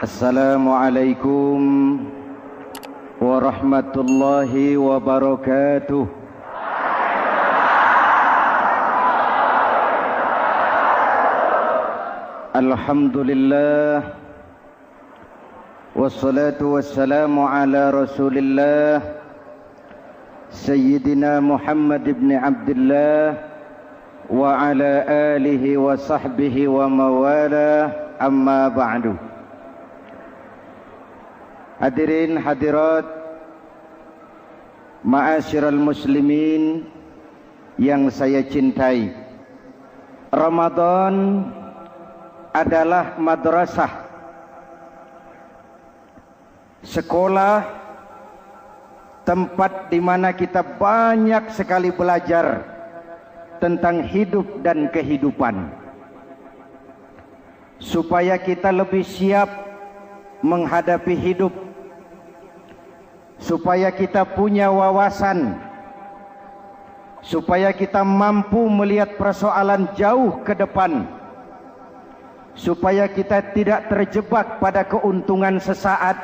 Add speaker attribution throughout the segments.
Speaker 1: Assalamualaikum warahmatullahi wabarakatuh. Alhamdulillah wassalatu wassalamu ala Rasulillah Sayyidina Muhammad ibn Abdullah wa ala alihi wa sahbihi wa mawala, amma ba'du. Hadirin hadirat ma'asyiral muslimin yang saya cintai, Ramadan adalah madrasah, sekolah, tempat di mana kita banyak sekali belajar tentang hidup dan kehidupan, supaya kita lebih siap menghadapi hidup, supaya kita punya wawasan, supaya kita mampu melihat persoalan jauh ke depan, supaya kita tidak terjebak pada keuntungan sesaat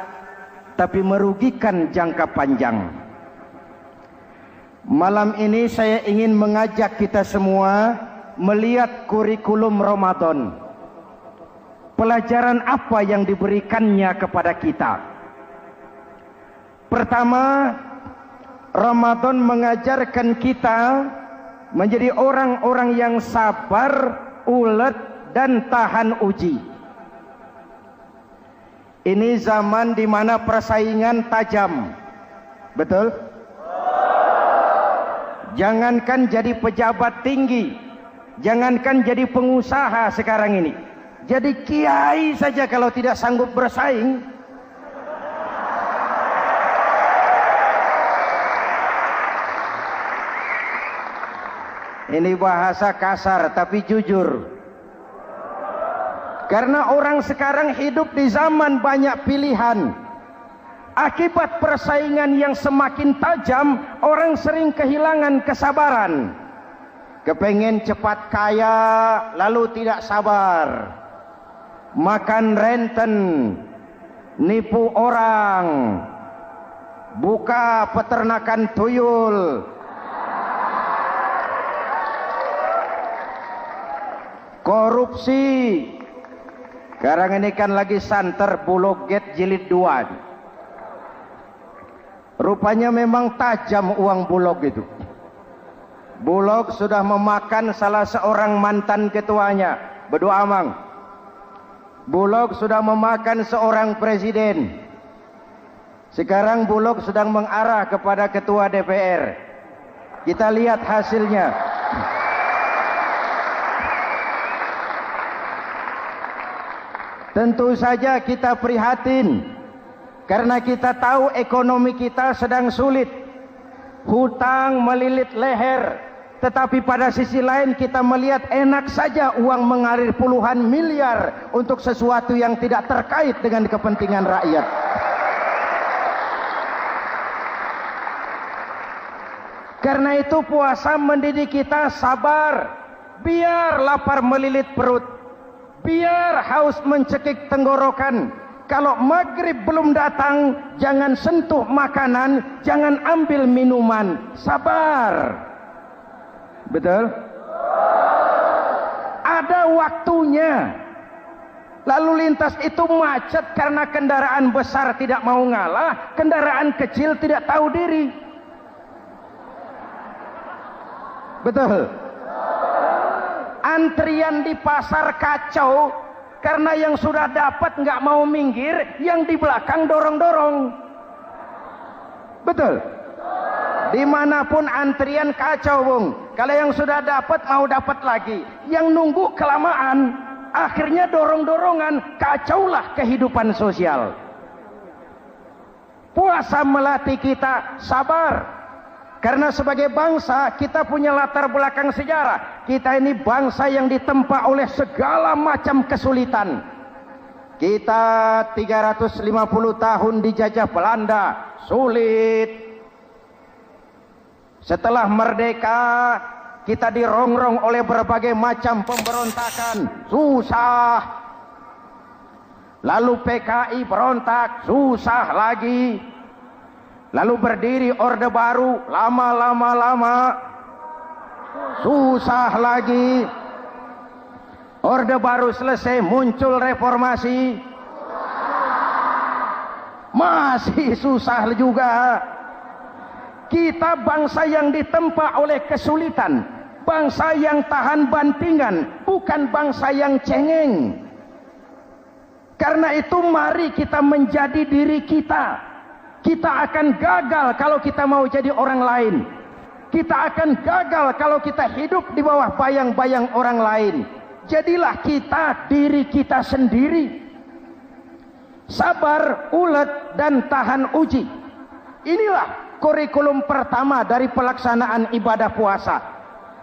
Speaker 1: tapi merugikan jangka panjang. Malam ini saya ingin mengajak kita semua melihat kurikulum Ramadan. Pelajaran apa yang diberikannya kepada kita? Pertama, Ramadan mengajarkan kita menjadi orang-orang yang sabar, ulet, dan tahan uji. Ini zaman di mana persaingan tajam. Betul? Jangankan jadi pejabat tinggi, jangankan jadi pengusaha sekarang ini, jadi kiai saja kalau tidak sanggup bersaing, ini bahasa kasar tapi jujur. Karena orang sekarang hidup di zaman banyak pilihan. Akibat persaingan yang semakin tajam, orang sering kehilangan kesabaran. Kepengen cepat kaya, lalu tidak sabar. Makan renten, nipu orang, buka peternakan tuyul, korupsi. Sekarang ini kan lagi santer Bulog Gate jilid 2. Rupanya memang tajam uang Bulog itu. Bulog sudah memakan salah seorang mantan ketuanya, berdua amang. Bulog sudah memakan seorang presiden. Sekarang Bulog sedang mengarah kepada ketua DPR. Kita lihat hasilnya. Tentu saja kita prihatin, karena kita tahu ekonomi kita sedang sulit. Hutang melilit leher, tetapi pada sisi lain kita melihat enak saja uang mengalir puluhan miliar untuk sesuatu yang tidak terkait dengan kepentingan rakyat. Karena itu puasa mendidik kita sabar, biar lapar melilit perut, biar haus mencekik tenggorokan. Kalau maghrib belum datang, jangan sentuh makanan, jangan ambil minuman, sabar. Betul? Ada waktunya. Lalu lintas itu macet karena kendaraan besar tidak mau ngalah, kendaraan kecil tidak tahu diri. Betul? Antrian di pasar kacau karena yang sudah dapat nggak mau minggir, yang di belakang dorong-dorong. Betul? Dimanapun antrian kacau, Bung. Kalau yang sudah dapat mau dapat lagi, yang nunggu kelamaan, akhirnya dorong-dorongan, kacaulah kehidupan sosial. Puasa melatih kita sabar. Karena sebagai bangsa kita punya latar belakang sejarah. Kita ini bangsa yang ditempa oleh segala macam kesulitan. Kita 350 tahun dijajah Belanda, sulit. Setelah merdeka, kita dirongrong oleh berbagai macam pemberontakan, susah. Lalu PKI berontak, susah lagi. Lalu berdiri Orde Baru, lama-lama susah lagi. Orde Baru selesai, muncul reformasi, masih susah juga. Kita bangsa yang ditempa oleh kesulitan, bangsa yang tahan bantingan, bukan bangsa yang cengeng. Karena itu mari kita menjadi diri kita. Kita akan gagal kalau kita mau jadi orang lain. Kita akan gagal kalau kita hidup di bawah bayang-bayang orang lain. Jadilah kita diri kita sendiri. Sabar, ulet, dan tahan uji. Inilah kurikulum pertama dari pelaksanaan ibadah puasa.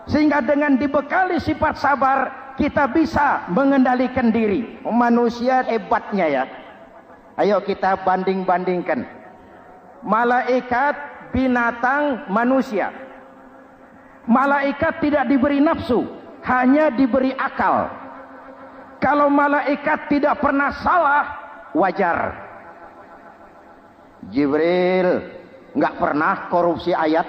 Speaker 1: Sehingga dengan dibekali sifat sabar, kita bisa mengendalikan diri. Manusia hebatnya ya. Ayo kita banding-bandingkan. Malaikat, binatang, manusia. Malaikat tidak diberi nafsu, hanya diberi akal. Kalau malaikat tidak pernah salah, wajar. Jibril nggak pernah korupsi ayat.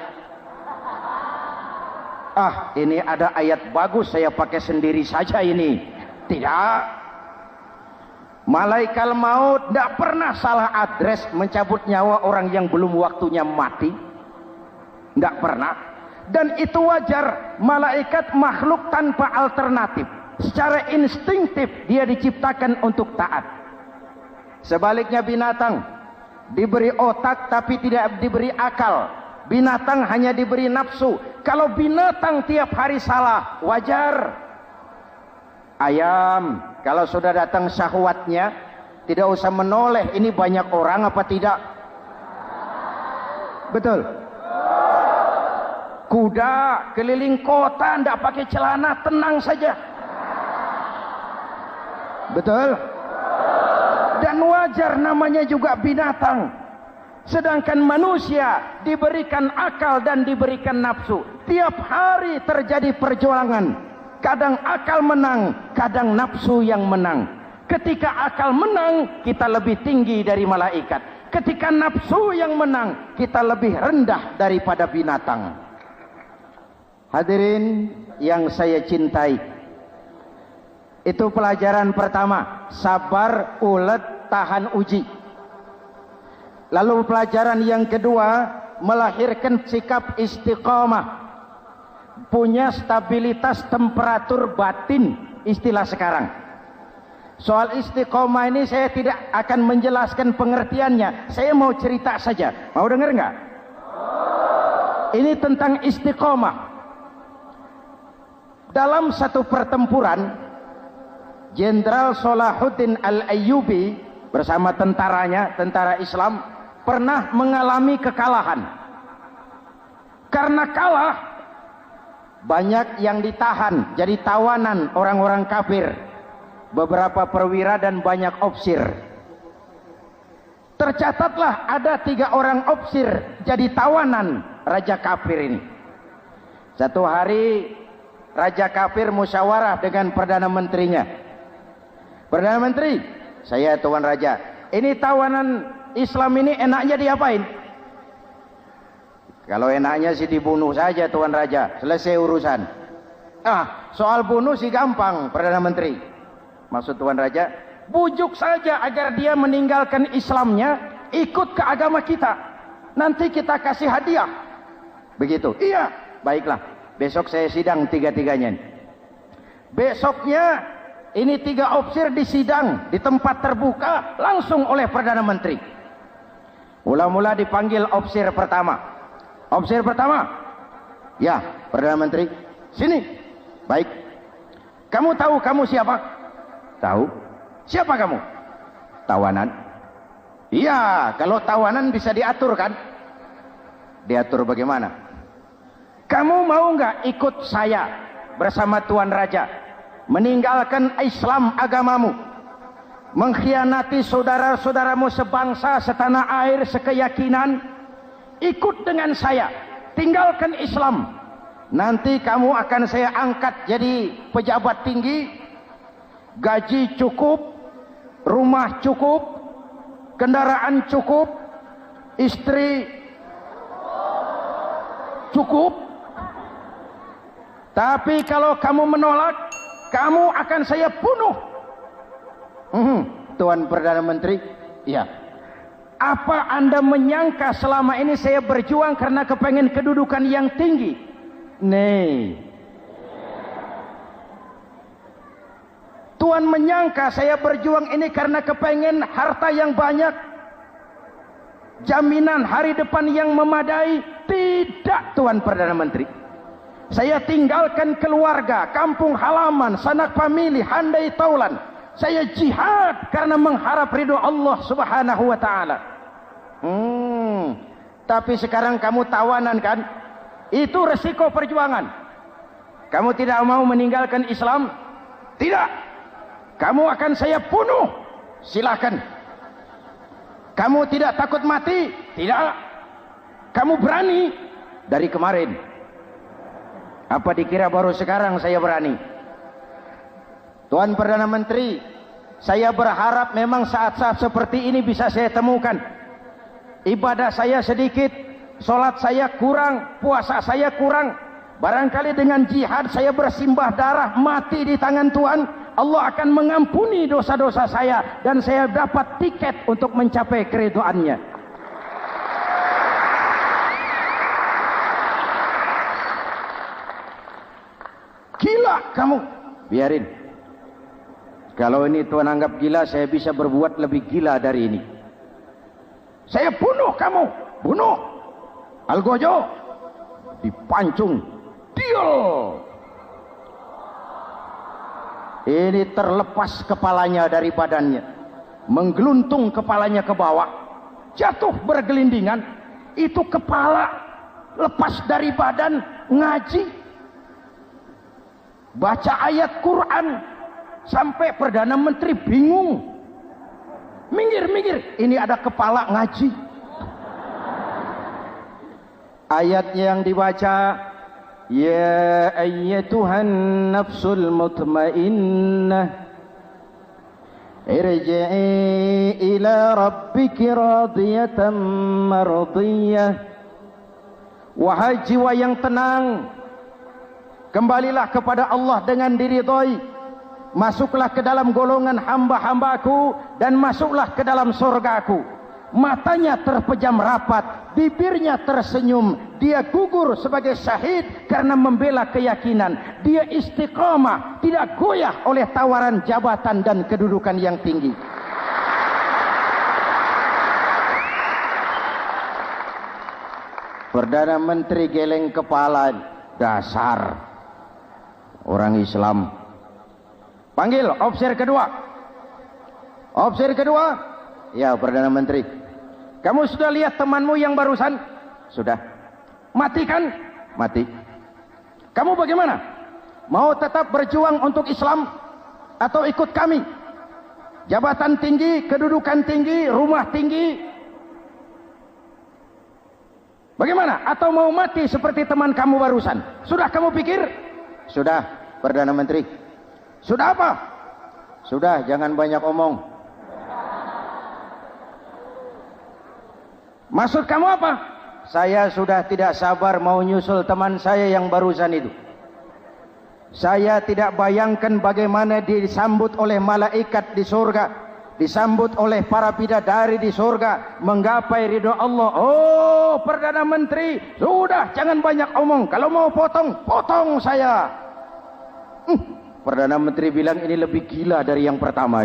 Speaker 1: Ini ada ayat bagus, saya pakai sendiri saja ini. Tidak. Malaikat maut tidak pernah salah address mencabut nyawa orang yang belum waktunya mati. Tidak pernah. Dan itu wajar. Malaikat makhluk tanpa alternatif. Secara instingtif dia diciptakan untuk taat. Sebaliknya binatang diberi otak tapi tidak diberi akal. Binatang hanya diberi nafsu. Kalau binatang tiap hari salah, wajar. Ayam, kalau sudah datang syahwatnya, tidak usah menoleh. Ini banyak orang apa tidak? Betul. Kuda keliling kota, tidak pakai celana, tenang saja. Betul. Dan wajar, namanya juga binatang. Sedangkan manusia diberikan akal dan diberikan nafsu. Tiap hari terjadi perjuangan. Kadang akal menang, kadang nafsu yang menang. Ketika akal menang, kita lebih tinggi dari malaikat. Ketika nafsu yang menang, kita lebih rendah daripada binatang. Hadirin yang saya cintai, itu pelajaran pertama, sabar, ulet, tahan uji. Lalu pelajaran yang kedua, melahirkan sikap istiqomah, punya stabilitas temperatur batin, istilah sekarang. Soal istiqomah ini saya tidak akan menjelaskan pengertiannya, saya mau cerita saja. Mau dengar nggak? Ini tentang istiqomah. Dalam satu pertempuran, Jenderal Salahuddin Al-Ayyubi bersama tentaranya, tentara Islam, pernah mengalami kekalahan. Karena kalah, banyak yang ditahan jadi tawanan orang-orang kafir, beberapa perwira dan banyak opsir. Tercatatlah ada 3 orang opsir jadi tawanan raja kafir ini. Satu hari raja kafir musyawarah dengan perdana menterinya. Perdana menteri, saya tuan raja, ini tawanan Islam ini enaknya diapain? Kalau enaknya sih dibunuh saja tuan raja, selesai urusan. Soal bunuh sih gampang, perdana menteri. Maksud tuan raja, bujuk saja agar dia meninggalkan Islamnya, ikut ke agama kita. Nanti kita kasih hadiah. Begitu. Iya, baiklah. Besok saya sidang 3-3-nya. Besoknya ini 3 opsir disidang di tempat terbuka langsung oleh perdana menteri. Mula-mula dipanggil opsir pertama. Opsir pertama, ya perdana menteri, sini. Baik. Kamu tahu kamu siapa? Tahu. Siapa kamu? Tawanan. Iya, kalau tawanan bisa diatur kan? Diatur bagaimana? Kamu mau nggak ikut saya bersama tuan raja meninggalkan Islam agamamu, mengkhianati saudara-saudaramu sebangsa, setanah air, sekeyakinan? Ikut dengan saya, tinggalkan Islam. Nanti kamu akan saya angkat jadi pejabat tinggi, gaji cukup, rumah cukup, kendaraan cukup, istri cukup. Tapi kalau kamu menolak, kamu akan saya bunuh. Tuan Perdana Menteri, ya. Apa Anda menyangka selama ini saya berjuang karena kepengen kedudukan yang tinggi? Nih. Tuan menyangka saya berjuang ini karena kepengen harta yang banyak, jaminan hari depan yang memadai? Tidak, Tuan Perdana Menteri. Saya tinggalkan keluarga, kampung halaman, sanak famili, handai taulan. Saya jihad karena mengharap ridho Allah Subhanahu wa ta'ala. Tapi sekarang kamu tawanan kan? Itu resiko perjuangan. Kamu tidak mau meninggalkan Islam? Tidak. Kamu akan saya bunuh. Silakan. Kamu tidak takut mati? Tidak. Kamu berani? Dari kemarin. Apa dikira baru sekarang saya berani? Tuan Perdana Menteri, saya berharap memang saat-saat seperti ini bisa saya temukan. Ibadah saya sedikit, sholat saya kurang, puasa saya kurang. Barangkali dengan jihad saya bersimbah darah, mati di tangan Tuhan, Allah akan mengampuni dosa-dosa saya dan saya dapat tiket untuk mencapai keridhaannya. Gila kamu, biarin. Kalau ini Tuan anggap gila, saya bisa berbuat lebih gila dari ini. Saya bunuh kamu, bunuh. Algojo dipancung, deal. Ini terlepas kepalanya dari badannya, menggeluntung kepalanya ke bawah, jatuh bergelindingan. Itu kepala lepas dari badan, ngaji, baca ayat Quran, sampai Perdana Menteri bingung. Minggir, ini ada kepala ngaji. Ayatnya yang dibaca, ya ayyatuhan nafsul mutmainnah irji'i ila rabbiki radiyatan mardiyah. Wahai jiwa yang tenang, kembalilah kepada Allah dengan diridhoi. Masuklah ke dalam golongan hamba-hambaku dan masuklah ke dalam surgaku. Matanya terpejam rapat, bibirnya tersenyum. Dia gugur sebagai syahid karena membela keyakinan. Dia istiqamah, tidak goyah oleh tawaran jabatan dan kedudukan yang tinggi. Perdana Menteri geleng kepala, dasar orang Islam. Panggil officer kedua. Officer kedua, ya Perdana Menteri. Kamu sudah lihat temanmu yang barusan? Sudah. Mati kan? Mati. Kamu bagaimana? Mau tetap berjuang untuk Islam atau ikut kami? Jabatan tinggi, kedudukan tinggi, rumah tinggi. Bagaimana? Atau mau mati seperti teman kamu barusan? Sudah kamu pikir? Sudah, Perdana Menteri. Sudah apa? Sudah, jangan banyak omong. Maksud kamu apa? Saya sudah tidak sabar mau nyusul teman saya yang barusan itu. Saya tidak bayangkan bagaimana disambut oleh malaikat di surga, disambut oleh para bidadari di surga, menggapai ridho Allah. Oh, Perdana Menteri, sudah jangan banyak omong. Kalau mau potong, potong saya. Perdana Menteri bilang ini lebih gila dari yang pertama.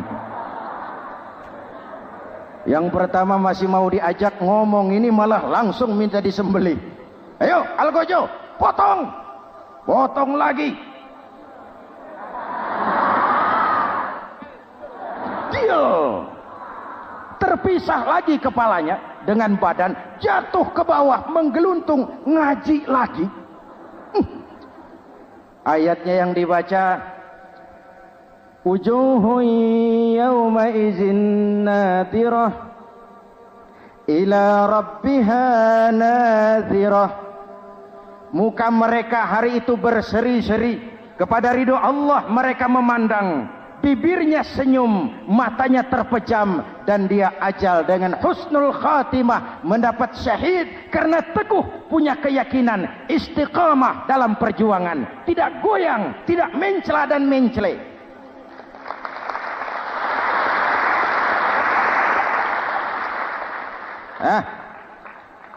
Speaker 1: Yang pertama masih mau diajak ngomong, ini malah langsung minta disembelih. Ayo, Algojo, potong. Potong lagi. Deal. Terpisah lagi kepalanya dengan badan, jatuh ke bawah, menggeluntung, ngaji lagi. Ayatnya yang dibaca, wujuhun yawma izin nadirah ila rabbiha nadirah. Muka mereka hari itu berseri-seri kepada ridho Allah. Mereka memandang bibirnya senyum, matanya terpejam, dan dia ajal dengan husnul khatimah, mendapat syahid karena teguh punya keyakinan, istiqamah dalam perjuangan, tidak goyang, tidak mencela dan mencele.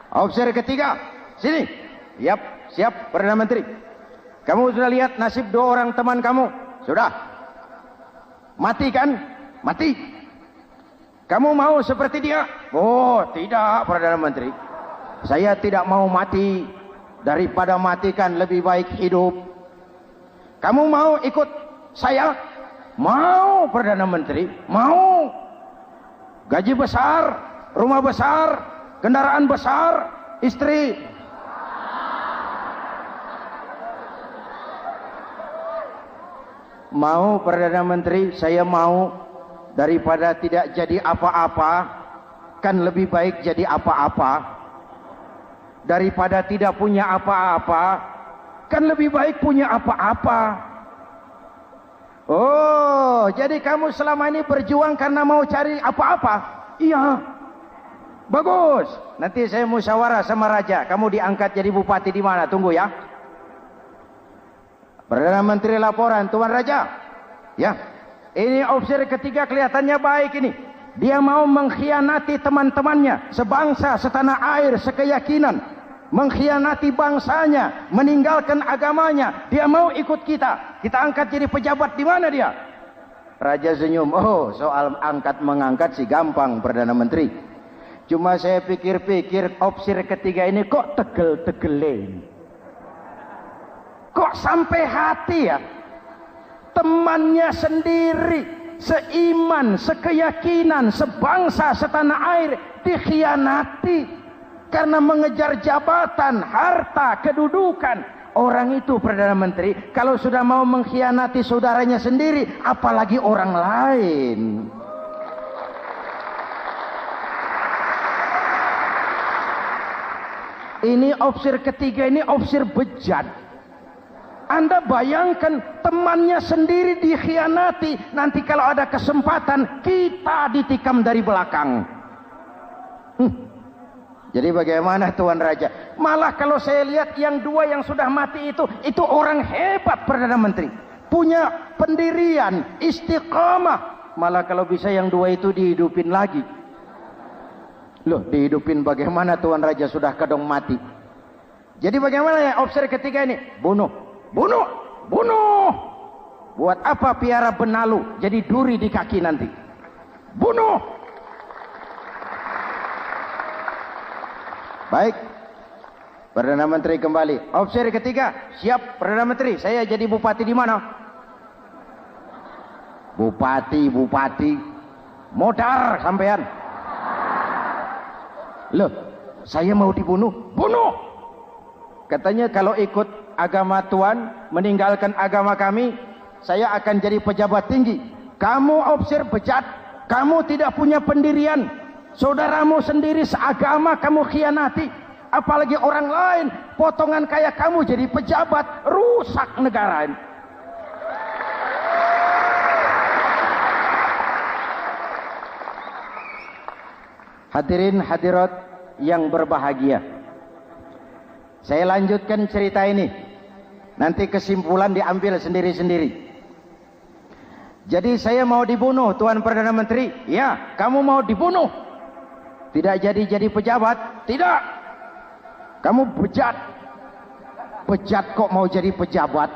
Speaker 1: Opsi ketiga, sini. Siap, Perdana Menteri. Kamu sudah lihat nasib 2 orang teman kamu? Sudah. Mati kan? Mati. Kamu mau seperti dia? Oh, tidak, Perdana Menteri. Saya tidak mau mati. Daripada mati kan lebih baik hidup. Kamu mau ikut saya? Mau, Perdana Menteri. Mau. Gaji besar, rumah besar, kendaraan besar, istri. Mau, Perdana Menteri, saya mau. Daripada tidak jadi apa-apa, kan lebih baik jadi apa-apa. Daripada tidak punya apa-apa, kan lebih baik punya apa-apa. Oh, jadi kamu selama ini berjuang karena mau cari apa-apa? Iya. Bagus. Nanti saya musyawarah sama raja. Kamu diangkat jadi bupati di mana? Tunggu ya. Perdana Menteri laporan, Tuan Raja. Ya, ini opsi ketiga kelihatannya baik ini. Dia mau mengkhianati teman-temannya, sebangsa, setanah air, sekeyakinan. Mengkhianati bangsanya, meninggalkan agamanya. Dia mau ikut kita. Kita angkat jadi pejabat di mana dia? Raja senyum. Oh, soal angkat mengangkat sih gampang, Perdana Menteri. Cuma saya pikir-pikir opsi ketiga ini kok tegel-tegelin. Kok sampai hati ya? Temannya sendiri, seiman, sekeyakinan, sebangsa, setanah air dikhianati karena mengejar jabatan, harta, kedudukan. Orang itu, Perdana Menteri, kalau sudah mau mengkhianati saudaranya sendiri, apalagi orang lain. Ini opsi ketiga, ini opsi bejat. Anda bayangkan temannya sendiri dikhianati. Nanti kalau ada kesempatan kita ditikam dari belakang. Jadi bagaimana Tuan Raja? Malah kalau saya lihat yang 2 yang sudah mati itu orang hebat, Perdana Menteri. Punya pendirian, istiqamah. Malah kalau bisa yang 2 itu dihidupin lagi. Loh, dihidupin bagaimana Tuan Raja, sudah kedong mati. Jadi bagaimana ya opsi ketiga ini? Bunuh. Buat apa piara benalu jadi duri di kaki nanti? Bunuh. Baik, Perdana Menteri kembali. Opsi ketiga, siap Perdana Menteri. Saya jadi bupati di mana? Bupati, modar sampean. Loh, saya mau dibunuh. Bunuh. Katanya kalau ikut agama Tuan, meninggalkan agama kami, saya akan jadi pejabat tinggi. Kamu opsi bejat, kamu tidak punya pendirian. Saudaramu sendiri seagama kamu khianati, apalagi orang lain. Potongan kayak kamu jadi pejabat, rusak negara ini. Hadirin hadirat yang berbahagia, saya lanjutkan cerita ini. Nanti kesimpulan diambil sendiri-sendiri. Jadi saya mau dibunuh, Tuan Perdana Menteri. Ya, kamu mau dibunuh. Tidak jadi pejabat. Tidak. Kamu bejat. Bejat kok mau jadi pejabat.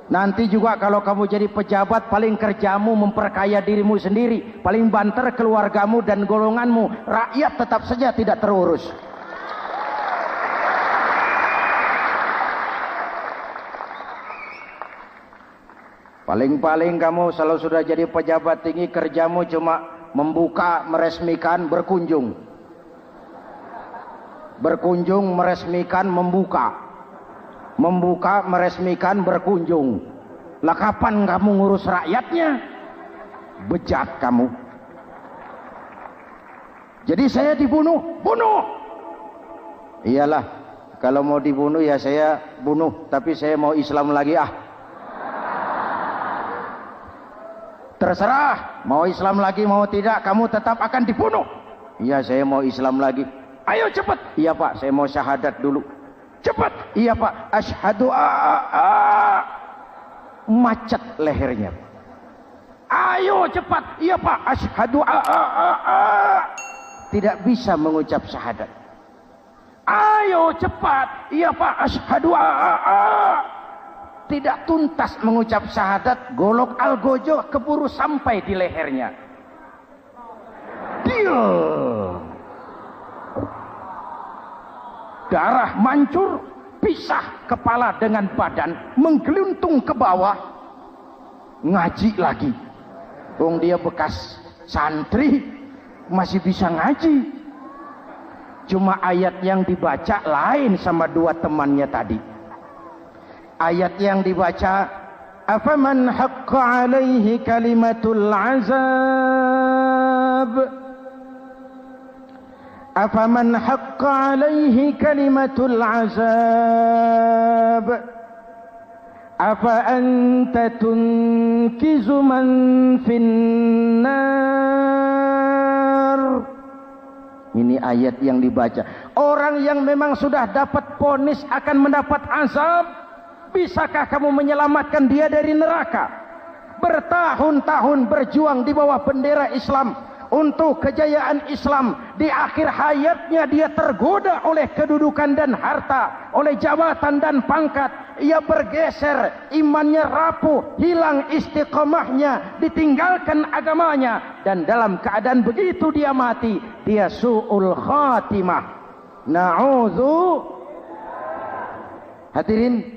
Speaker 1: Nanti juga kalau kamu jadi pejabat, paling kerjamu memperkaya dirimu sendiri. Paling banter keluargamu dan golonganmu. Rakyat tetap saja tidak terurus. Paling-paling kamu kalau sudah jadi pejabat tinggi, kerjamu cuma membuka, meresmikan, berkunjung. Berkunjung, meresmikan, membuka. Membuka, meresmikan, berkunjung. Lah kapan kamu ngurus rakyatnya? Bejat kamu. Jadi saya dibunuh. Bunuh. Iyalah, kalau mau dibunuh ya saya bunuh. Tapi saya mau Islam lagi ah. Terserah, mau Islam lagi mau tidak, kamu tetap akan dibunuh. Iya, saya mau Islam lagi. Ayo cepat. Iya Pak, saya mau syahadat dulu. Cepat. Iya Pak, asyhadu macet lehernya. Ayo cepat. Iya Pak, asyhadu tidak bisa mengucap syahadat. Ayo cepat. Iya Pak, asyhadu tidak tuntas mengucap syahadat, golok algojo keburu sampai di lehernya. Diam. Darah mancur, pisah kepala dengan badan, menggeluntung ke bawah. Ngaji lagi. Wong dia bekas santri, masih bisa ngaji. Cuma ayat yang dibaca lain sama dua temannya tadi. Ayat yang dibaca, afaman haqqa alaihi kalimatul azab, afaman haqqa alaihi kalimatul azab, afa anta tunkizu man finnar. Ini ayat yang dibaca. Orang yang memang sudah dapat vonis akan mendapat azab, bisakah kamu menyelamatkan dia dari neraka? Bertahun-tahun berjuang di bawah bendera Islam untuk kejayaan Islam. Di akhir hayatnya dia tergoda oleh kedudukan dan harta, oleh jabatan dan pangkat. Ia bergeser, imannya rapuh, hilang istiqomahnya, ditinggalkan agamanya, dan dalam keadaan begitu dia mati. Dia su'ul khatimah. Na'udzu. Hadirin,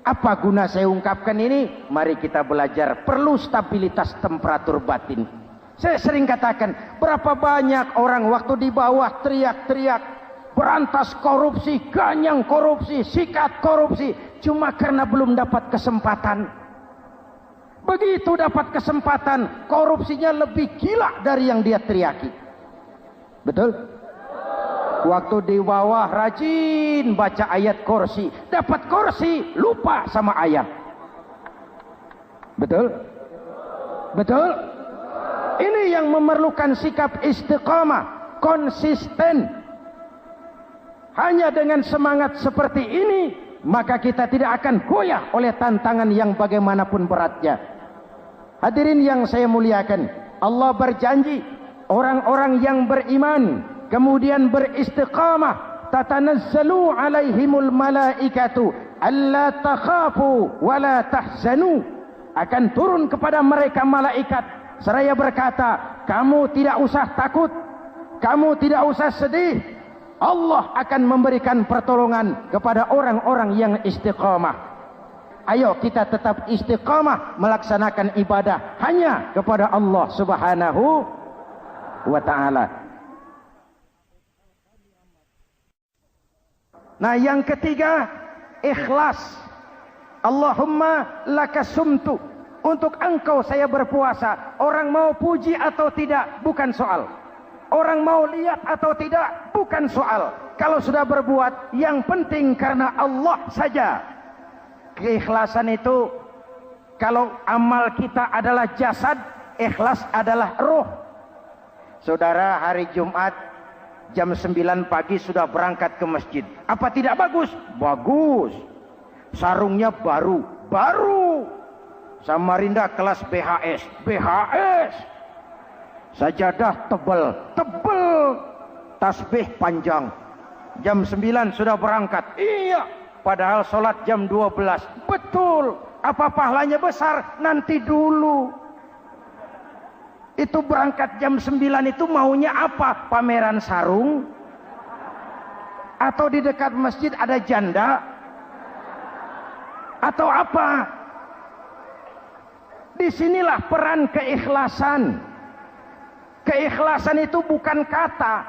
Speaker 1: apa guna saya ungkapkan ini? Mari kita belajar. Perlu stabilitas temperatur batin. Saya sering katakan, berapa banyak orang waktu di bawah teriak-teriak, berantas korupsi, ganyang korupsi, sikat korupsi, cuma karena belum dapat kesempatan. Begitu dapat kesempatan, korupsinya lebih gila dari yang dia teriaki. Betul? Waktu di bawah rajin baca ayat kursi, dapat kursi lupa sama ayat. Betul? Betul? Ini yang memerlukan sikap istiqamah, konsisten. Hanya dengan semangat seperti ini, maka kita tidak akan goyah oleh tantangan yang bagaimanapun beratnya. Hadirin yang saya muliakan, Allah berjanji orang-orang yang beriman kemudian beristiqamah, tatanazzalu alaihimul malaikatu alla takhafu wa la tahzanu, akan turun kepada mereka malaikat seraya berkata, kamu tidak usah takut, kamu tidak usah sedih. Allah akan memberikan pertolongan kepada orang-orang yang istiqamah. Ayo kita tetap istiqamah melaksanakan ibadah hanya kepada Allah Subhanahu wa ta'ala. Nah, yang ketiga, ikhlas. Allahumma lakasumtu, untuk engkau saya berpuasa. Orang mau puji atau tidak bukan soal, orang mau lihat atau tidak bukan soal. Kalau sudah berbuat, yang penting karena Allah saja. Keikhlasan itu, kalau amal kita adalah jasad, ikhlas adalah roh. Saudara, hari Jumat jam 9 pagi sudah berangkat ke masjid. Apa tidak bagus? Bagus. Sarungnya baru. Samarinda kelas BHS. Sajadah tebal. Tasbih panjang. Jam 9 sudah berangkat. Iya. Padahal sholat jam 12. Betul. Apa pahalanya besar? Nanti dulu. Itu berangkat jam 9 itu maunya apa? Pameran sarung? Atau di dekat masjid ada janda? Atau apa? Disinilah peran keikhlasan. Keikhlasan itu bukan kata.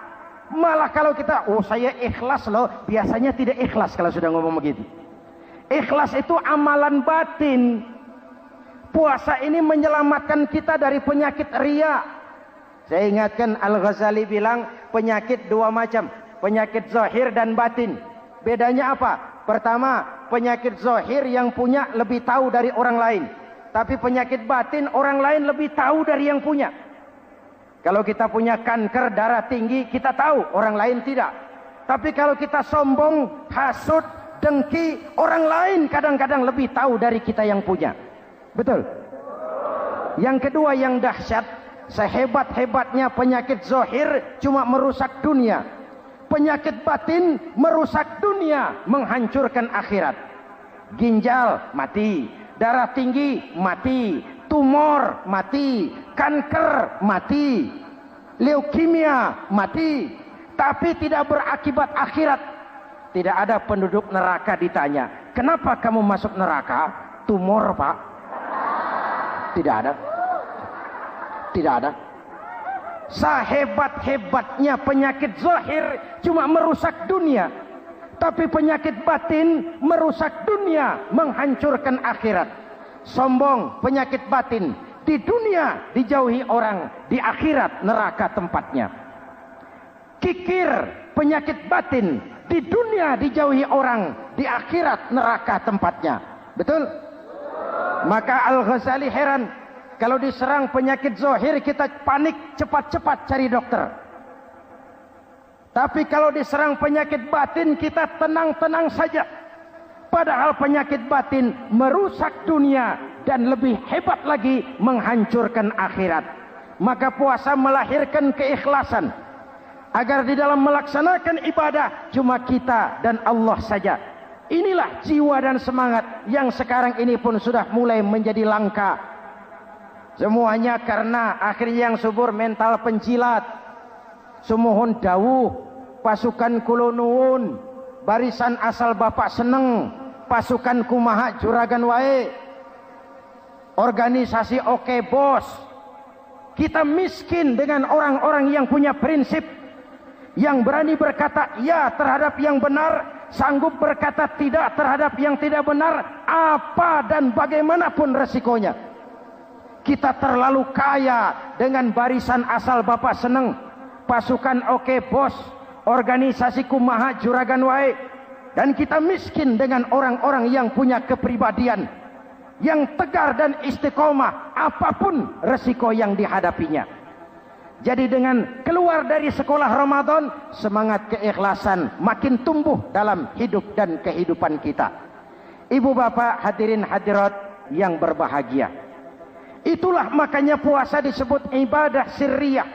Speaker 1: Malah kalau kita, oh saya ikhlas loh, biasanya tidak ikhlas kalau sudah ngomong begitu. Ikhlas itu amalan batin. Puasa ini menyelamatkan kita dari penyakit riya. Saya ingatkan Al-Ghazali bilang penyakit dua macam, penyakit zahir dan batin. Bedanya apa? Pertama, penyakit zahir yang punya lebih tahu dari orang lain. Tapi penyakit batin orang lain lebih tahu dari yang punya. Kalau kita punya kanker darah tinggi, kita tahu, orang lain tidak. Tapi kalau kita sombong, hasut, dengki, orang lain kadang-kadang lebih tahu dari kita yang punya. Betul? Yang kedua yang dahsyat, sehebat-hebatnya penyakit zahir cuma merusak dunia. Penyakit batin merusak dunia, menghancurkan akhirat. Ginjal mati, darah tinggi mati, tumor mati, kanker mati, leukemia mati, tapi tidak berakibat akhirat. Tidak ada penduduk neraka ditanya, kenapa kamu masuk neraka? Tumor, Pak. Tidak ada. Tidak ada. Sehebat-hebatnya penyakit zahir cuma merusak dunia, tapi penyakit batin merusak dunia, menghancurkan akhirat. Sombong, penyakit batin, di dunia dijauhi orang, di akhirat neraka tempatnya. Kikir, penyakit batin, di dunia dijauhi orang, di akhirat neraka tempatnya. Betul? Maka Al-Ghazali heran, kalau diserang penyakit zahir kita panik, cepat-cepat cari dokter. Tapi kalau diserang penyakit batin kita tenang-tenang saja. Padahal penyakit batin merusak dunia dan lebih hebat lagi menghancurkan akhirat. Maka puasa melahirkan keikhlasan. Agar di dalam melaksanakan ibadah cuma kita dan Allah saja. Inilah jiwa dan semangat yang sekarang ini pun sudah mulai menjadi langka. Semuanya karena akhirnya yang subur mental penjilat. Sumuhun dawuh, pasukan kulonuun, barisan asal bapak seneng, pasukan kumaha juragan wae, organisasi oke bos. Kita miskin dengan orang-orang yang punya prinsip, yang berani berkata ya terhadap yang benar, sanggup berkata tidak terhadap yang tidak benar, apa dan bagaimanapun resikonya. Kita terlalu kaya dengan barisan asal bapak seneng, pasukan oke bos, organisasi kumaha juragan wae, dan kita miskin dengan orang-orang yang punya kepribadian yang tegar dan istiqomah apapun resiko yang dihadapinya. Jadi dengan keluar dari sekolah Ramadan, semangat keikhlasan makin tumbuh dalam hidup dan kehidupan kita. Ibu bapak hadirin hadirat yang berbahagia, itulah makanya puasa disebut ibadah sirriyah,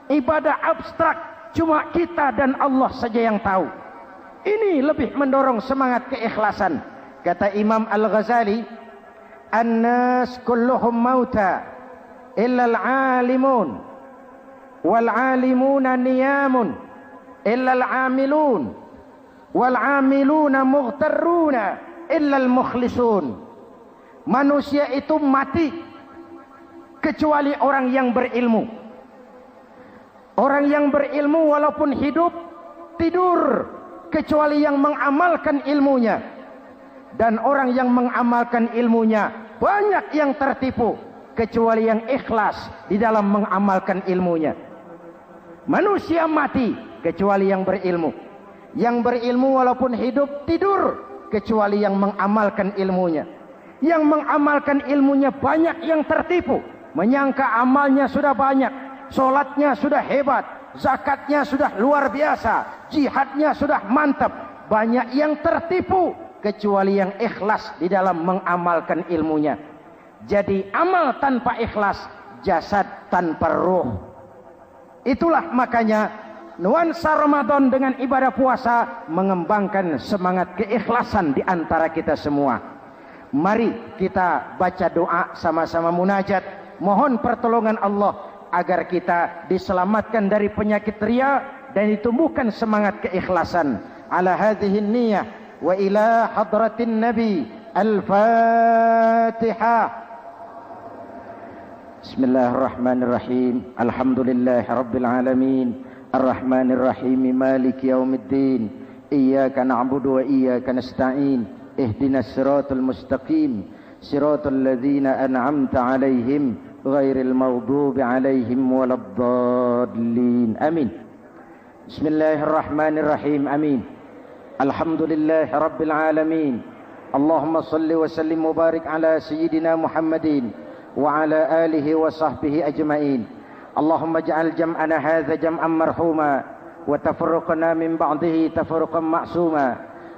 Speaker 1: ibadah abstrak, cuma kita dan Allah saja yang tahu. Ini lebih mendorong semangat keikhlasan. Kata Imam Al-Ghazali, "An-nas kulluhum mauta illa al-alimun, wal-alimuna niyamun illa al-amilun, wal-amiluna mughtarruna illa al-mukhlisun." Manusia itu mati kecuali orang yang berilmu. Orang yang berilmu walaupun hidup tidur kecuali yang mengamalkan ilmunya. Dan orang yang mengamalkan ilmunya banyak yang tertipu kecuali yang ikhlas di dalam mengamalkan ilmunya. Manusia mati kecuali yang berilmu. Yang berilmu walaupun hidup tidur kecuali yang mengamalkan ilmunya. Yang mengamalkan ilmunya banyak yang tertipu, menyangka amalnya sudah banyak, sholatnya sudah hebat, zakatnya sudah luar biasa, jihadnya sudah mantap. Banyak yang tertipu kecuali yang ikhlas di dalam mengamalkan ilmunya. Jadi amal tanpa ikhlas, jasad tanpa ruh. Itulah makanya nuansa Ramadan dengan ibadah puasa mengembangkan semangat keikhlasan di antara kita semua. Mari kita baca doa sama-sama munajat, mohon pertolongan Allah agar kita diselamatkan dari penyakit riya dan ditumbuhkan semangat keikhlasan. Ala hadhihi niyyah wa ila hadratin nabi. Al-Fatihah. Bismillahirrahmanirrahim. Alhamdulillahi rabbil alamin. Ar-Rahmanirrahim. Maliki yaumiddin. Iyyaka na'budu wa iyyaka nasta'in. Ihdinas siratal mustaqim. Siratal ladzina an'amta 'alaihim ghairil maghdubi 'alaihim waladdallin. Amin. Bismillahirrahmanirrahim. Amin. Alhamdulillahi rabbil alamin. Allahumma salli wa sallim mubarik ala sayyidina Muhammadin wa ala alihi wa sahbihi ajma'in. Allahumma ja'al jam'ana hadha jam'an marhuma wa tafarruqana min ba'dihi tafarruqan ma'suma.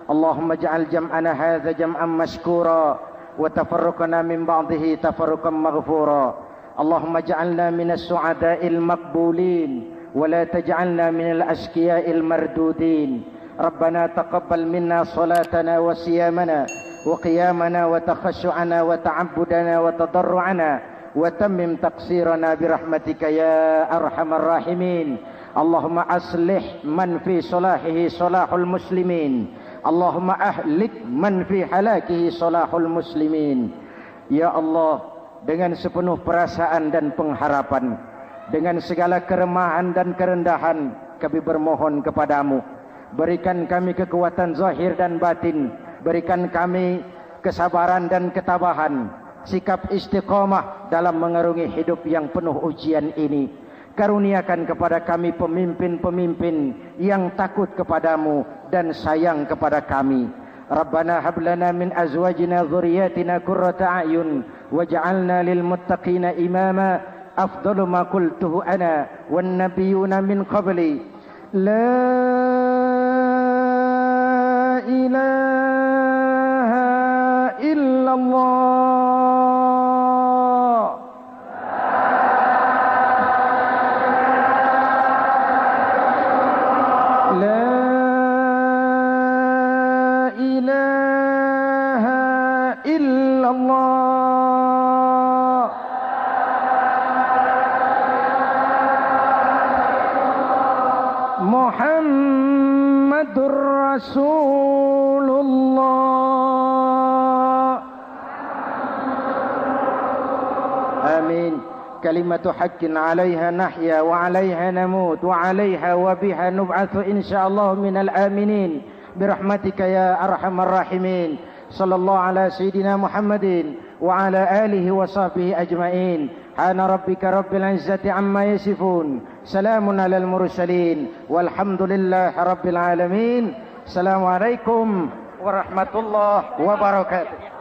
Speaker 1: Allahumma ja'al jam'ana hadha jam'an mashkura wa tafarruqana min ba'dihi tafarruqan maghfura. Allahumma ja'alna minas su'ada'il maqbulin wa la taj'alna minal ashqiya'il mardudin. Rabbana taqabbal minna salatana wa siyamana wa qiyamana wa takhashu'ana wa ta'abbudana wa tadarru'ana wa tammim taqsirana birahmatika ya arhamar rahimin. Allahumma aslih man fi salahihi salahul muslimin. Allahumma ahlik man fi halakihi salahul muslimin. Ya Allah, dengan sepenuh perasaan dan pengharapan, dengan segala keremahan dan kerendahan, kami bermohon kepadamu, berikan kami kekuatan zahir dan batin, berikan kami kesabaran dan ketabahan, sikap istiqamah dalam mengarungi hidup yang penuh ujian ini. Karuniakan kepada kami pemimpin-pemimpin yang takut kepadamu dan sayang kepada kami. Rabbana hab lana min azwajina dhurriyyatina qurrata a'yun waj'alna lil muttaqina imama. Afdalu ma qultuhu ana wan nabiyyuna min qabli. La ilaha illallah. La ilaha illallah. Muhammadur Rasulullah. Amin. Kalimatu haqqin 'alaiha nahya wa 'alaiha namut wa 'alaiha wa biha nub'atsu insyaallah minal aminin birahmatika ya arhamar rahimin. Sallallahu ala sayyidina Muhammadin wa ala alihi wa sahbihi ajma'in. Hana rabbika rabbil izzati amma yasifun. Salamun alal mursalin walhamdulillahi rabbil alamin. Assalamualaikum warahmatullahi wabarakatuh.